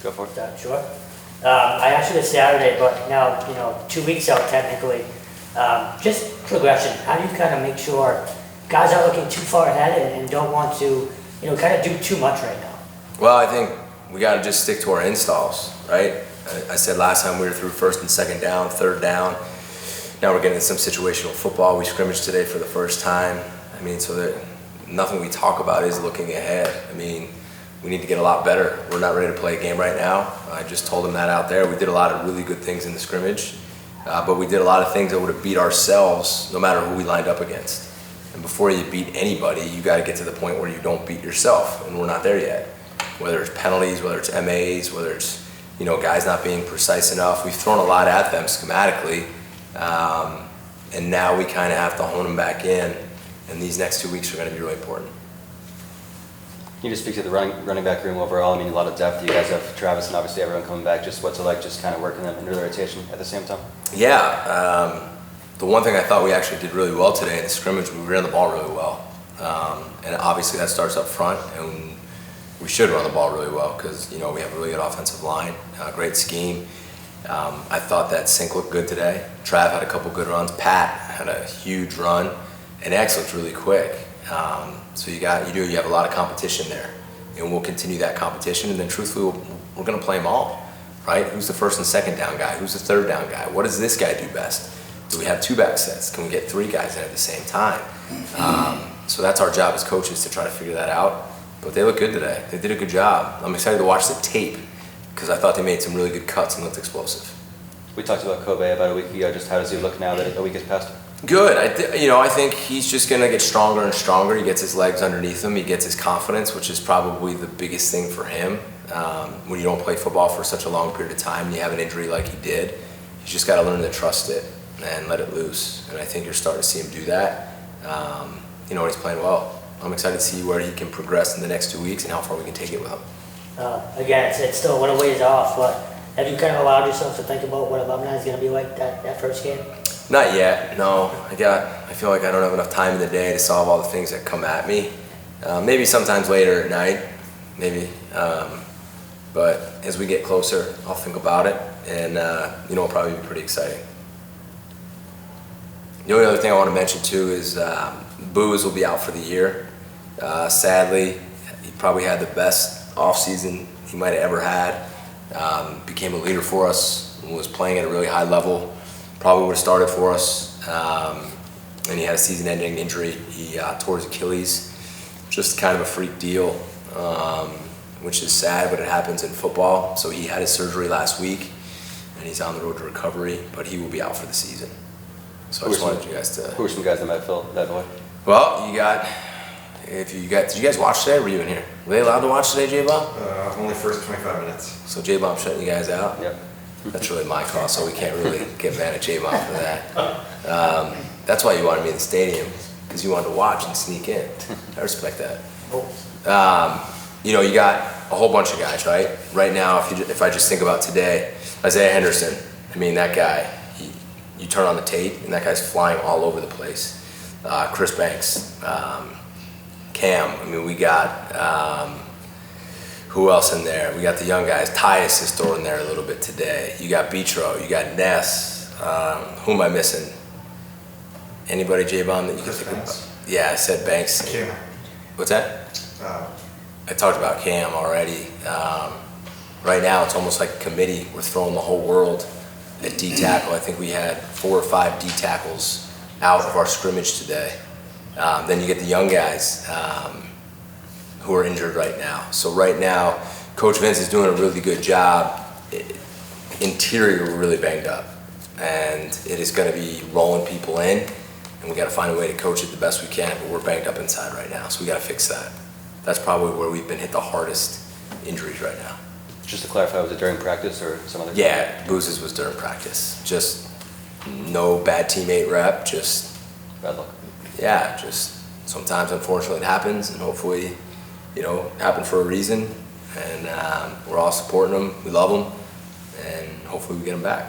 Go for it. Sure. I asked you this Saturday, but now, 2 weeks out technically. Just progression. How do you kind of make sure guys aren't looking too far ahead and don't want to, kind of do too much right now? Well, I think we got to just stick to our installs, right? I said last time we were through first and second down, third down. Now we're getting some situational football. We scrimmaged today for the first time. So that nothing we talk about is looking ahead. We need to get a lot better. We're not ready to play a game right now. I just told them that out there. We did a lot of really good things in the scrimmage, but we did a lot of things that would have beat ourselves no matter who we lined up against. And before you beat anybody, you got to get to the point where you don't beat yourself, and we're not there yet. Whether it's penalties, whether it's MAs, whether it's guys not being precise enough. We've thrown a lot at them schematically, and now we kind of have to hone them back in, and these next 2 weeks are going to be really important. Can you just speak to the running back room overall? A lot of depth. You guys have Travis and obviously everyone coming back. Just what's it like just kind of working them into the rotation at the same time? Yeah. The one thing I thought we actually did really well today in the scrimmage, we ran the ball really well. And obviously that starts up front, and we should run the ball really well because, we have a really good offensive line, great scheme. I thought that sync looked good today. Trav had a couple good runs. Pat had a huge run, and X looked really quick. So you have a lot of competition there, and we'll continue that competition. And then truthfully, we're going to play them all, right? Who's the first and second down guy? Who's the third down guy? What does this guy do best? Do we have two back sets? Can we get three guys in at the same time? So that's our job as coaches to try to figure that out. But they look good today. They did a good job. I'm excited to watch the tape because I thought they made some really good cuts and looked explosive. We talked about Kobe about a week ago. Just how does he look now that a week has passed? Good. I think he's just going to get stronger and stronger. He gets his legs underneath him. He gets his confidence, which is probably the biggest thing for him. When you don't play football for such a long period of time and you have an injury like he did, he's just got to learn to trust it and let it loose. And I think you're starting to see him do that. He's playing well. I'm excited to see where he can progress in the next 2 weeks and how far we can take it with him. Again, it's still a little ways off, but have you kind of allowed yourself to think about what alumni is going to be like that first game? Not yet, no. I feel like I don't have enough time in the day to solve all the things that come at me. Maybe sometimes later at night, maybe. But as we get closer, I'll think about it, and it'll probably be pretty exciting. The only other thing I want to mention too is Booz will be out for the year. Sadly, he probably had the best offseason he might have ever had. Became a leader for us, was playing at a really high level. Probably would have started for us, and he had a season-ending injury. He tore his Achilles, just kind of a freak deal, which is sad, but it happens in football. So he had his surgery last week, and he's on the road to recovery, but he will be out for the season. So I just wanted you guys to... Who are some guys that might fill that void? Well, did you guys watch today? Were you in here? Were they allowed to watch today, J-Bomb? Only first 25 minutes. So J-Bomb shutting you guys out? Yep. That's really my call, so we can't really get mad at J-Bomb for that. That's why you wanted me in the stadium, because you wanted to watch and sneak in. I respect that. You got a whole bunch of guys, right? Right now, if I just think about today, Isaiah Henderson, that guy, you turn on the tape, and that guy's flying all over the place. Chris Banks, Cam, we got... who else in there? We got the young guys. Tyus is still in there a little bit today. You got Beatro. You got Ness. Who am I missing? Anybody, J-Bomb, that you can think about? Yeah, I said Banks. Cam. What's that? I talked about Cam already. Right now, it's almost like a committee. We're throwing the whole world at D-tackle. I think we had 4 or 5 D-tackles out of our scrimmage today. Then you get the young guys. Who are injured right now. So right now, Coach Vince is doing a really good job. Interior, we're really banged up. And it is going to be rolling people in, and we got to find a way to coach it the best we can, but we're banged up inside right now, so we got to fix that. That's probably where we've been hit the hardest injuries right now. Just to clarify, was it during practice or some other? Yeah, Booz's was during practice. Just no bad teammate rep, just... Bad luck. Yeah, just sometimes unfortunately it happens, and hopefully happened for a reason, and we're all supporting them. We love them, and hopefully we get them back.